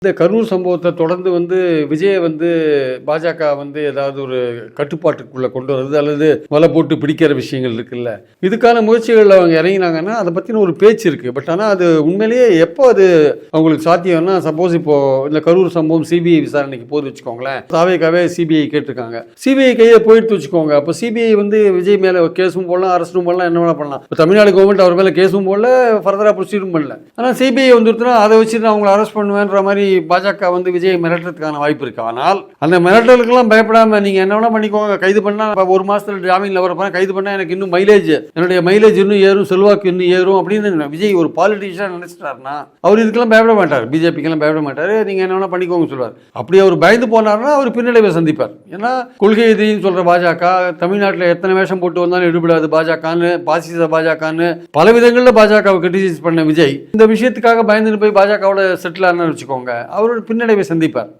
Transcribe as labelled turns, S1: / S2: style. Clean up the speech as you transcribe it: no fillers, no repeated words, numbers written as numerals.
S1: இந்த கரூர் சம்பவத்தை தொடர்ந்து விஜயை பாஜக ஏதாவது ஒரு கட்டுப்பாட்டுக்குள்ள கொண்டு வருது அல்லது வலை போட்டு பிடிக்கிற விஷயங்கள் இருக்குல்ல, இதுக்கான முயற்சிகள் அவங்க இறங்கினாங்கன்னா அதை பற்றின ஒரு பேச்சு இருக்கு. பட் ஆனால் அது உண்மையிலேயே எப்போ அது அவங்களுக்கு சாத்தியம்னா, சப்போஸ் இப்போ இந்த கரூர் சம்பவம் சிபிஐ விசாரணைக்கு போது வச்சுக்கோங்களேன், தாவேக்காவே சிபிஐ கேட்டிருக்காங்க, சிபிஐ கையை போயிட்டு வச்சுக்கோங்க, அப்போ சிபிஐ விஜய் மேலே கேஸும் போடலாம், அரெஸ்டும் பண்ணலாம், என்ன வேணா பண்ணலாம். இப்போ தமிழ்நாடு கவர்மெண்ட் அவர் மேலே கேஸும் போடல, ஃபர்தராக ப்ரொசீடும் பண்ணல. ஆனால் சிபிஐ வந்துருச்சுன்னா அதை வச்சுட்டு அவங்களை அரெஸ்ட் பண்ணுவேன்ற மாதிரி பாஜக விஜய் மிரட்டுறதுக்கான வாய்ப்பு இருக்கு. ஆனால் அந்த மிரட்டலுக்கெல்லாம் பயப்படாம நீங்க என்ன வேணா பண்ணிக்கோங்க, கைது பண்ணா ஒரு மாசத்துல ஜாமீன்ல வரப்போறேன், கைது பண்ணா எனக்கு இன்னும் என்னுடைய மைலேஜ் இன்னும் ஏறும், செல்வாக்கு இன்னும் ஏறும் அப்படின்னு விஜய் ஒரு பாலிட்டிஷியன் நினைச்சிட்டாருன்னா அவர் இதுக்கெல்லாம் பயப்பட மாட்டார், பிஜேபிக்கெல்லாம் பயப்பட மாட்டாரு. நீங்க என்ன வேணா பண்ணிக்கோங்க சொல்லுவார். அப்படி அவர் பயந்து போனார்னா அவர் பின்னடைவை சந்திப்பார். ஏன்னா கொள்கை எதிரின்னு சொல்ற பாஜக தமிழ்நாட்டில் எத்தனை வேஷம் போட்டு வந்தாலும் எடுபடாது பாஜகன்னு, பாசிச பாஜகன்னு பல விதங்களில் பாஜகவை கிரிட்டிசைஸ் பண்ண விஜய் இந்த விஷயத்துக்காக பயந்துட்டு போய் பாஜகவோட செட்டில் ஆனான்னு வச்சுக்கோங்க, அவரோட பின்னடைவை சந்திப்பார்.